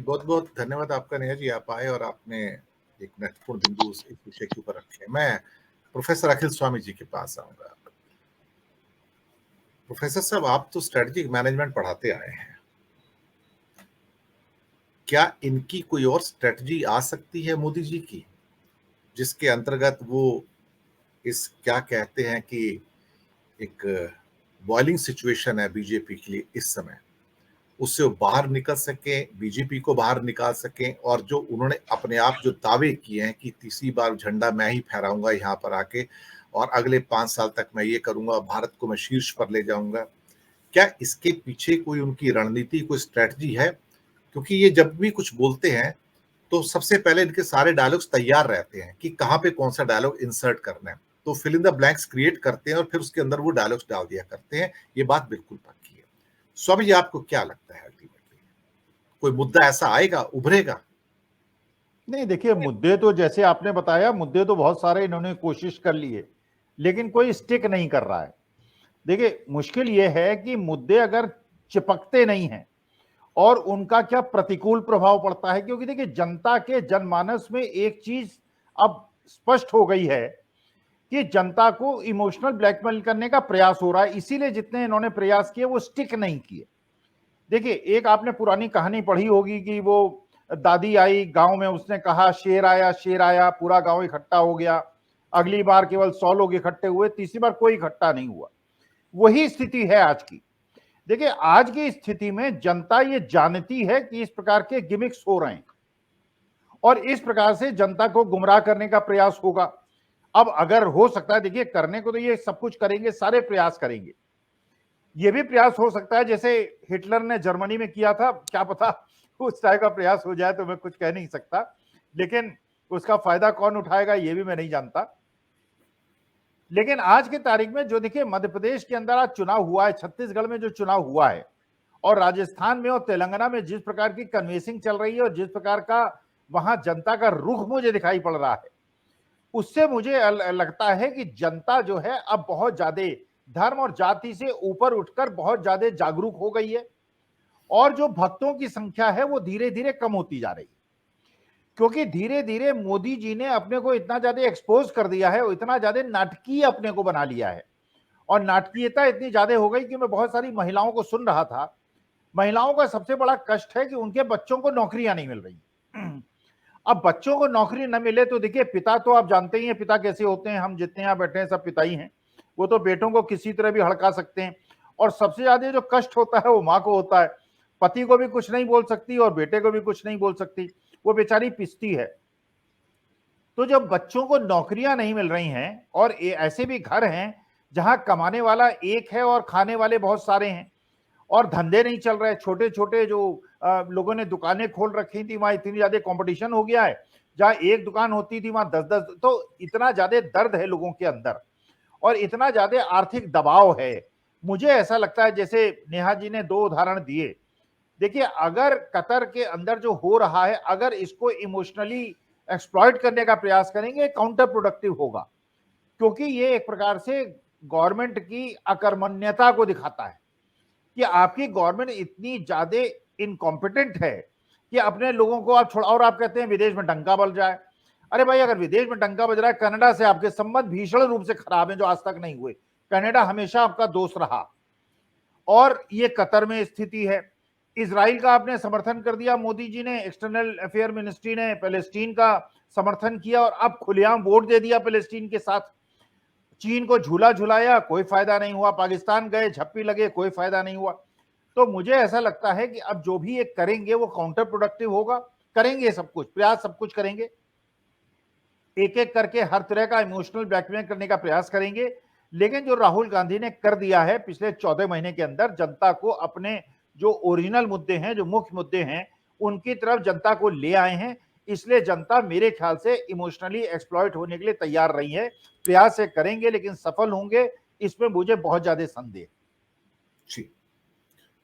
बहुत बहुत धन्यवाद आपका नेहा जी, आप आए और आपने एक महत्वपूर्ण बिंदु इस विषय के ऊपर रखे। मैं प्रोफेसर अखिल स्वामी जी के पास आऊंगा। प्रोफेसर साहब, आप तो स्ट्रेटेजिक मैनेजमेंट पढ़ाते आए हैं, क्या इनकी कोई और स्ट्रेटजी आ सकती है मोदी जी की, जिसके अंतर्गत वो इस क्या कहते हैं कि एक बॉइलिंग सिचुएशन है बीजेपी के लिए इस समय, उससे वो बाहर निकल सकें, बीजेपी को बाहर निकाल सकें, और जो उन्होंने अपने आप जो दावे किए हैं कि तीसरी बार झंडा मैं ही फहराऊंगा यहाँ पर आके और अगले 5 साल तक मैं ये करूंगा, भारत को मैं शीर्ष पर ले जाऊंगा, क्या इसके पीछे कोई उनकी रणनीति, कोई स्ट्रेटजी है? क्योंकि ये जब भी कुछ बोलते हैं तो सबसे पहले इनके सारे डायलॉग्स तैयार रहते हैं कि कहाँ पे कौन सा डायलॉग इंसर्ट करना है, तो fill in the blanks create करते हैं और फिर उसके अंदर वो डायलॉग्स डाल दिया करते हैं। ये बात बिल्कुल पक्की है। स्वामी जी, आपको क्या लगता है अल्टीमेटली कोई मुद्दा ऐसा आएगा, उभरेगा? नहीं, देखिए, मुद्दे तो जैसे आपने बताया, मुद्दे तो बहुत सारे इन्होंने कोशिश कर ली है, लेकिन कोई स्टिक नहीं कर रहा है। देखिए, मुश्किल यह है कि मुद्दे अगर चिपकते नहीं हैं और उनका क्या प्रतिकूल प्रभाव पड़ता है, क्योंकि देखिए, जनता के जनमानस में एक चीज अब स्पष्ट हो गई है कि जनता को इमोशनल ब्लैकमेल करने का प्रयास हो रहा है। इसीलिए जितने इन्होंने प्रयास किए वो स्टिक नहीं किए। देखिए, एक आपने पुरानी कहानी पढ़ी होगी कि वो दादी आई गांव में, उसने कहा शेर आया, पूरा गांव इकट्ठा हो गया। अगली बार केवल 100 लोग इकट्ठे हुए, तीसरी बार कोई इकट्ठा नहीं हुआ। वही स्थिति है आज की। देखिए, आज की स्थिति में जनता ये जानती है कि इस प्रकार के गिमिक्स हो रहे हैं और इस प्रकार से जनता को गुमराह करने का प्रयास होगा। अब अगर हो सकता है, देखिए, करने को तो ये सब कुछ करेंगे, सारे प्रयास करेंगे। ये भी प्रयास हो सकता है जैसे हिटलर ने जर्मनी में किया था, क्या पता उस टाइप का प्रयास हो जाए, तो मैं कुछ कह नहीं सकता, लेकिन उसका फायदा कौन उठाएगा ये भी मैं नहीं जानता। लेकिन आज की तारीख में जो देखिए मध्य प्रदेश के अंदर आज चुनाव हुआ है, छत्तीसगढ़ में जो चुनाव हुआ है, और राजस्थान में और तेलंगाना में जिस प्रकार की कन्वेंसिंग चल रही है और जिस प्रकार का वहां जनता का रुख मुझे दिखाई पड़ रहा है, उससे मुझे लगता है कि जनता जो है अब बहुत ज्यादा धर्म और जाति से ऊपर उठकर बहुत ज्यादा जागरूक हो गई है और जो भक्तों की संख्या है वो धीरे धीरे कम होती जा रही है, क्योंकि धीरे धीरे मोदी जी ने अपने को इतना ज्यादा एक्सपोज कर दिया है, इतना ज्यादा नाटकीय अपने को बना लिया है। और नाटकीयता इतनी ज्यादा हो गई कि मैं बहुत सारी महिलाओं को सुन रहा था। महिलाओं का सबसे बड़ा कष्ट है कि उनके बच्चों को नौकरियां नहीं मिल रही। अब बच्चों को नौकरी न मिले तो देखिए, पिता तो आप जानते ही हैं पिता कैसे होते हैं, हम जितने यहाँ बैठे हैं सब पिता ही हैं। वो तो बेटों को किसी तरह भी हड़का सकते हैं, और सबसे ज्यादा जो कष्ट होता है वो माँ को होता है। पति को भी कुछ नहीं बोल सकती और बेटे को भी कुछ नहीं बोल सकती, वो बेचारी पिसती है। तो जब बच्चों को नौकरियां नहीं मिल रही हैं और ऐसे भी घर हैं जहां कमाने वाला एक है और खाने वाले बहुत सारे हैं, और धंधे नहीं चल रहे, छोटे छोटे जो लोगों ने दुकानें खोल रखी थी वहां इतनी ज्यादा कंपटीशन हो गया है, जहां एक दुकान होती थी वहां 10-10, तो इतना ज्यादा दर्द है लोगों के अंदर और इतना ज्यादा आर्थिक दबाव है। मुझे ऐसा लगता है, जैसे नेहा जी ने 2 उदाहरण दिए, देखिए, अगर कतर के अंदर जो हो रहा है, अगर इसको इमोशनली एक्सप्लॉइट करने का प्रयास करेंगे, काउंटर प्रोडक्टिव होगा, क्योंकि ये एक प्रकार से गवर्नमेंट की अकर्मण्यता को दिखाता है कि आपकी गवर्नमेंट इतनी ज्यादा इनकॉम्पिटेंट है कि अपने लोगों को आप छोड़ा, और आप कहते हैं विदेश में डंका बज जाए। अरे भाई, अगर विदेश में डंका बज रहा है, कनाडा से आपके संबंध भीषण रूप से खराब है जो आज तक नहीं हुए। कनाडा हमेशा आपका दोस्त रहा, और ये कतर में स्थिति है। इजराइल का आपने समर्थन कर दिया, मोदी जी ने, एक्सटर्नल अफेयर मिनिस्ट्री ने पैलेस्टीन का समर्थन किया और अब खुलेआम वोट दे दिया पैलेस्टीन के साथ। चीन को झूला झुलाया, कोई फायदा नहीं हुआ। पाकिस्तान गए, झप्पी लगे, कोई फायदा नहीं हुआ। तो मुझे ऐसा लगता है कि अब जो भी ये करेंगे वो काउंटर प्रोडक्टिव होगा। करेंगे सब कुछ, प्रयास सब कुछ करेंगे, एक एक करके हर तरह का इमोशनल ब्लैकमेल करने का प्रयास करेंगे। लेकिन जो राहुल गांधी ने कर दिया है पिछले 14 महीने के अंदर, जनता को अपने जो ओरिजिनल मुद्दे हैं, जो मुख्य मुद्दे हैं, उनकी तरफ जनता को ले आए हैं। इसलिए जनता मेरे ख्याल से इमोशनली एक्सप्लॉइट होने के लिए तैयार रही है। प्रयास से करेंगे, लेकिन सफल होंगे इसमें मुझे बहुत ज्यादा संदेह। जी।